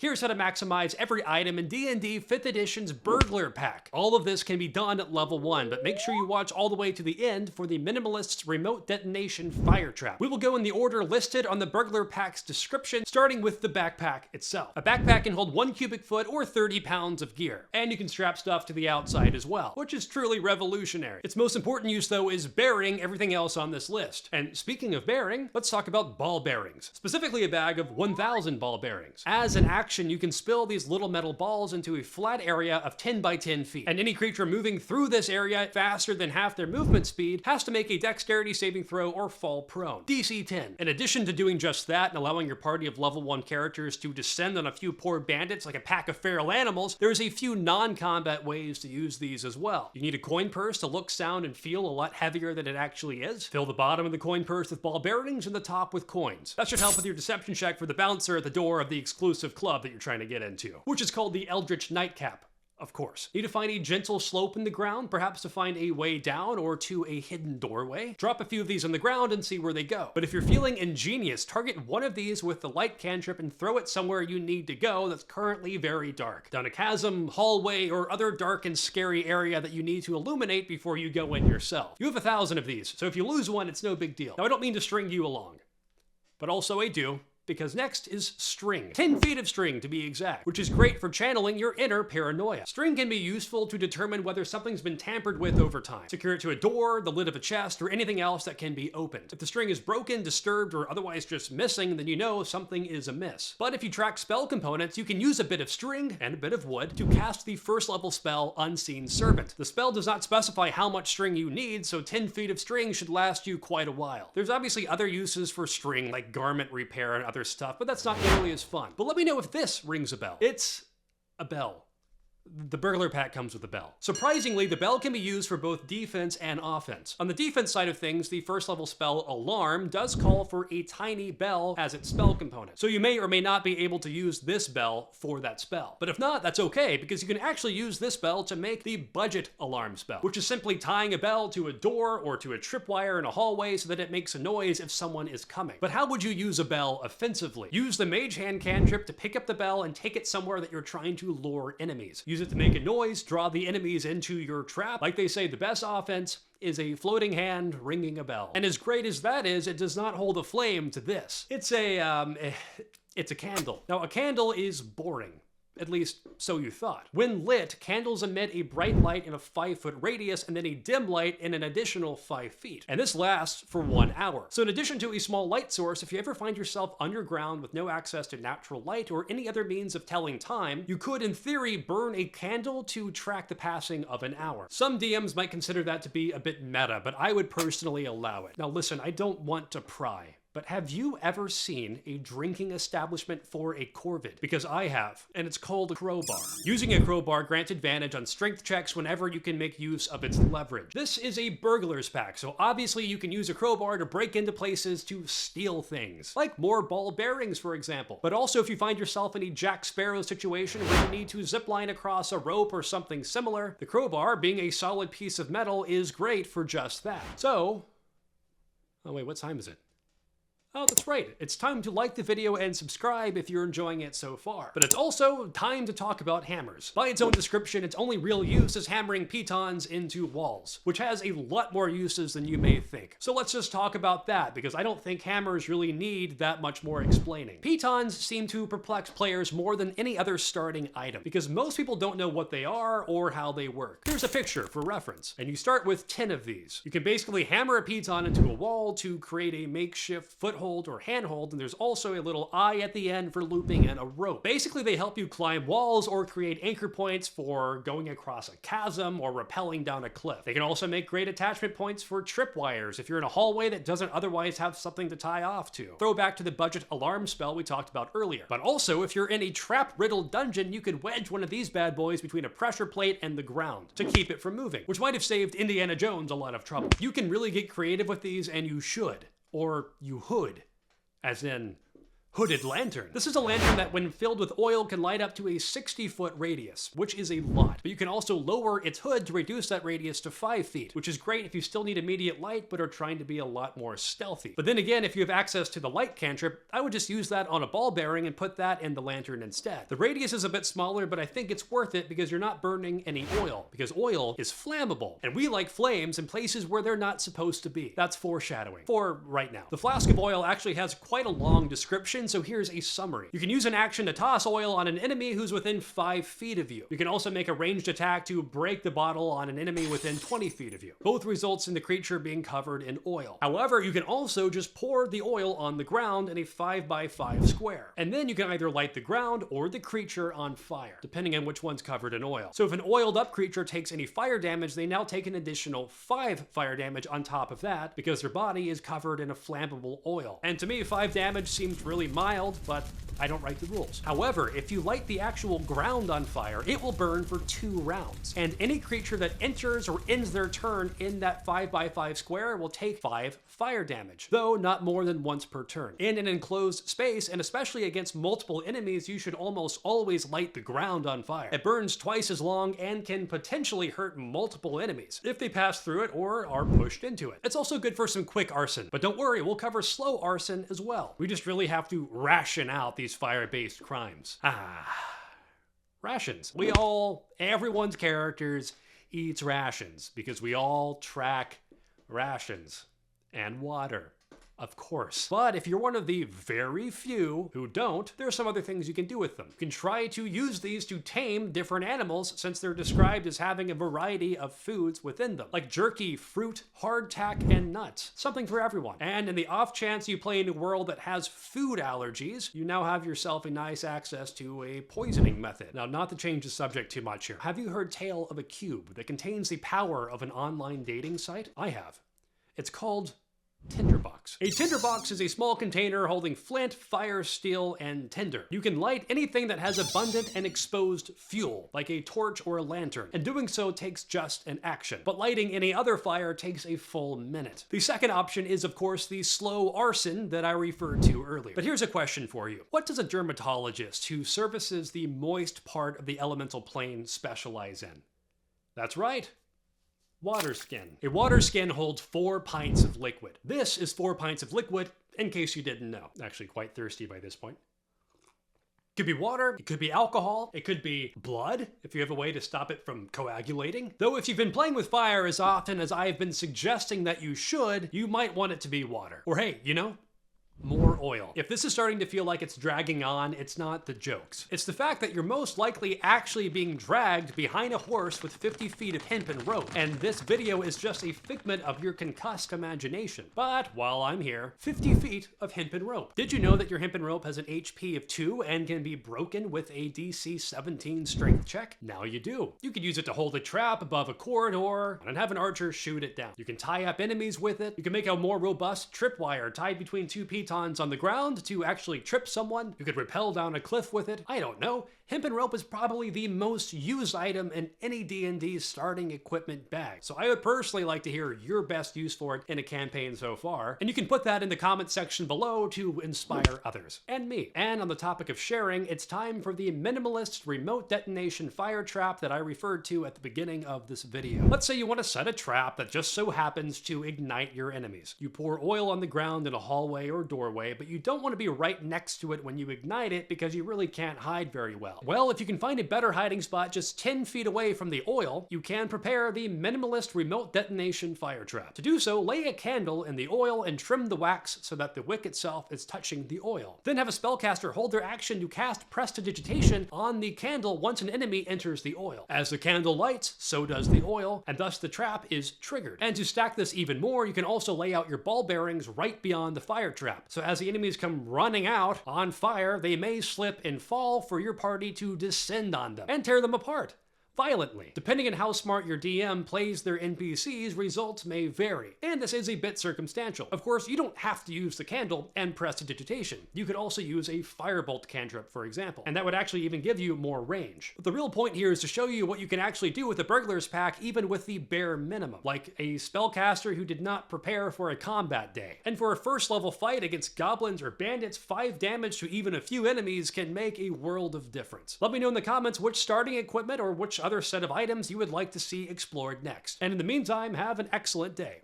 Here's how to maximize every item in D&D 5th Edition's Burglar pack. All of this can be done at level 1, but make sure you watch all the way to the end for the Minimalist's Remote Detonation Fire Trap. We will go in the order listed on the Burglar pack's description, starting with the backpack itself. A backpack can hold 1 cubic foot or 30 pounds of gear, and you can strap stuff to the outside as well, which is truly revolutionary. Its most important use, though, is bearing everything else on this list. And speaking of bearing, let's talk about ball bearings, specifically a bag of 1,000 ball bearings. As an action, you can spill these little metal balls into a flat area of 10 by 10 feet, and any creature moving through this area faster than half their movement speed has to make a dexterity saving throw or fall prone. DC 10. In addition to doing just that and allowing your party of level 1 characters to descend on a few poor bandits like a pack of feral animals, there's a few non-combat ways to use these as well. You need a coin purse to look, sound, and feel a lot heavier than it actually is. Fill the bottom of the coin purse with ball bearings and the top with coins. That should help with your deception check for the bouncer at the door of the exclusive club that you're trying to get into, which is called the Eldritch Nightcap. Of course. Need to find a gentle slope in the ground, perhaps to find a way down or to a hidden doorway. Drop a few of these on the ground and see where they go. But if you're feeling ingenious, target one of these with the light cantrip and throw it somewhere you need to go that's currently very dark. Down a chasm, hallway, or other dark and scary area that you need to illuminate before you go in yourself. You have 1,000 of these, so if you lose one, it's no big deal. Now, I don't mean to string you along, but also I do. Because next is string. 10 feet of string to be exact, which is great for channeling your inner paranoia. String can be useful to determine whether something's been tampered with over time. Secure it to a door, the lid of a chest, or anything else that can be opened. If the string is broken, disturbed, or otherwise just missing, then you know something is amiss. But if you track spell components, you can use a bit of string and a bit of wood to cast the first level spell Unseen Servant. The spell does not specify how much string you need, so 10 feet of string should last you quite a while. There's obviously other uses for string, like garment repair and other stuff, but that's not nearly as fun. But let me know if this rings a bell. It's a bell. The Burglar pack comes with a bell. Surprisingly, the bell can be used for both defense and offense. On the defense side of things, the first level spell Alarm does call for a tiny bell as its spell component. So you may or may not be able to use this bell for that spell. But if not, that's okay, because you can actually use this bell to make the budget alarm spell, which is simply tying a bell to a door or to a tripwire in a hallway so that it makes a noise if someone is coming. But how would you use a bell offensively? Use the Mage Hand cantrip to pick up the bell and take it somewhere that you're trying to lure enemies. Use it to make a noise, draw the enemies into your trap. Like they say, the best offense is a floating hand ringing a bell. And as great as that is, it does not hold a flame to this. It's a candle. Now, a candle is boring. At least, so you thought. When lit, candles emit a bright light in a 5-foot radius and then a dim light in an additional 5 feet. And this lasts for 1 hour. So in addition to a small light source, if you ever find yourself underground with no access to natural light or any other means of telling time, you could, in theory, burn a candle to track the passing of an hour. Some DMs might consider that to be a bit meta, but I would personally allow it. Now listen, I don't want to pry, but have you ever seen a drinking establishment for a corvid? Because I have, and it's called a crowbar. Using a crowbar grants advantage on strength checks whenever you can make use of its leverage. This is a burglar's pack, so obviously you can use a crowbar to break into places to steal things. Like more ball bearings, for example. But also if you find yourself in a Jack Sparrow situation where you need to zipline across a rope or something similar, the crowbar, being a solid piece of metal, is great for just that. So, oh wait, what time is it? Oh, that's right. It's time to like the video and subscribe if you're enjoying it so far. But it's also time to talk about hammers. By its own description, its only real use is hammering pitons into walls, which has a lot more uses than you may think. So let's just talk about that, because I don't think hammers really need that much more explaining. Pitons seem to perplex players more than any other starting item, because most people don't know what they are or how they work. Here's a picture for reference, and you start with 10 of these. You can basically hammer a piton into a wall to create a makeshift foothold or handhold, and there's also a little eye at the end for looping and a rope. Basically, they help you climb walls or create anchor points for going across a chasm or rappelling down a cliff. They can also make great attachment points for tripwires if you're in a hallway that doesn't otherwise have something to tie off to. Throw back to the budget alarm spell we talked about earlier. But also, if you're in a trap-riddled dungeon, you could wedge one of these bad boys between a pressure plate and the ground to keep it from moving, which might have saved Indiana Jones a lot of trouble. You can really get creative with these, and you should. Or you hould. As in, Hooded lantern. This is a lantern that when filled with oil can light up to a 60-foot radius, which is a lot. But you can also lower its hood to reduce that radius to 5 feet, which is great if you still need immediate light but are trying to be a lot more stealthy. But then again, if you have access to the light cantrip, I would just use that on a ball bearing and put that in the lantern instead. The radius is a bit smaller, but I think it's worth it because you're not burning any oil, because oil is flammable, and we like flames in places where they're not supposed to be. That's foreshadowing for right now. The Flask of Oil actually has quite a long description, so here's a summary. You can use an action to toss oil on an enemy who's within 5 feet of you. You can also make a ranged attack to break the bottle on an enemy within 20 feet of you. Both results in the creature being covered in oil. However, you can also just pour the oil on the ground in a 5x5 square. And then you can either light the ground or the creature on fire, depending on which one's covered in oil. So if an oiled up creature takes any fire damage, they now take an additional 5 fire damage on top of that because their body is covered in a flammable oil. And to me, 5 damage seems really mild, but I don't write the rules. However, if you light the actual ground on fire, it will burn for 2 rounds. And any creature that enters or ends their turn in that 5x5 square will take 5 fire damage, though not more than once per turn. In an enclosed space, and especially against multiple enemies, you should almost always light the ground on fire. It burns twice as long and can potentially hurt multiple enemies if they pass through it or are pushed into it. It's also good for some quick arson, but don't worry, we'll cover slow arson as well. We just really have to ration out these fire-based crimes. Rations. Everyone's characters eats rations because we all track rations and water. Of course. But if you're one of the very few who don't, there are some other things you can do with them. You can try to use these to tame different animals since they're described as having a variety of foods within them, like jerky, fruit, hardtack, and nuts. Something for everyone. And in the off chance you play in a world that has food allergies, you now have yourself a nice access to a poisoning method. Now, not to change the subject too much here. Have you heard tale of a cube that contains the power of an online dating site? I have. It's called Tinderbox. A tinderbox is a small container holding flint, fire, steel, and tinder. You can light anything that has abundant and exposed fuel, like a torch or a lantern, and doing so takes just an action. But lighting any other fire takes a full minute. The second option is, of course, the slow arson that I referred to earlier. But here's a question for you. What does a dermatologist who services the moist part of the elemental plane specialize in? That's right. Waterskin. A waterskin holds 4 pints of liquid. This is 4 pints of liquid, in case you didn't know. Actually quite thirsty by this point. It could be water, it could be alcohol, it could be blood, if you have a way to stop it from coagulating. Though if you've been playing with fire as often as I've been suggesting that you should, you might want it to be water. Or hey, more oil. If this is starting to feel like it's dragging on, it's not the jokes. It's the fact that you're most likely actually being dragged behind a horse with 50 feet of hempen rope, and this video is just a figment of your concussed imagination. But while I'm here, 50 feet of hempen rope. Did you know that your hempen rope has an HP of 2 and can be broken with a DC 17 strength check? Now you do. You could use it to hold a trap above a corridor and have an archer shoot it down. You can tie up enemies with it. You can make a more robust tripwire tied between 2 Pitons on the ground to actually trip someone. You could rappel down a cliff with it. I don't know. Hempen rope is probably the most used item in any D&D starting equipment bag. So I would personally like to hear your best use for it in a campaign so far. And you can put that in the comment section below to inspire others. And me. And on the topic of sharing, it's time for the minimalist remote detonation fire trap that I referred to at the beginning of this video. Let's say you want to set a trap that just so happens to ignite your enemies. You pour oil on the ground in a hallway or doorway, but you don't want to be right next to it when you ignite it because you really can't hide very well. Well, if you can find a better hiding spot just 10 feet away from the oil, you can prepare the minimalist remote detonation fire trap. To do so, lay a candle in the oil and trim the wax so that the wick itself is touching the oil. Then have a spellcaster hold their action to cast prestidigitation on the candle once an enemy enters the oil. As the candle lights, so does the oil, and thus the trap is triggered. And to stack this even more, you can also lay out your ball bearings right beyond the fire trap. So as the enemies come running out on fire, they may slip and fall for your party to descend on them and tear them apart. violently. Depending on how smart your DM plays their NPCs, results may vary, and this is a bit circumstantial. Of course, you don't have to use the candle and prestidigitation. You could also use a firebolt cantrip, for example, and that would actually even give you more range. But the real point here is to show you what you can actually do with the Burglar's pack, even with the bare minimum, like a spellcaster who did not prepare for a combat day. And for a first level fight against goblins or bandits, 5 damage to even a few enemies can make a world of difference. Let me know in the comments which starting equipment or which other set of items you would like to see explored next. And in the meantime, have an excellent day.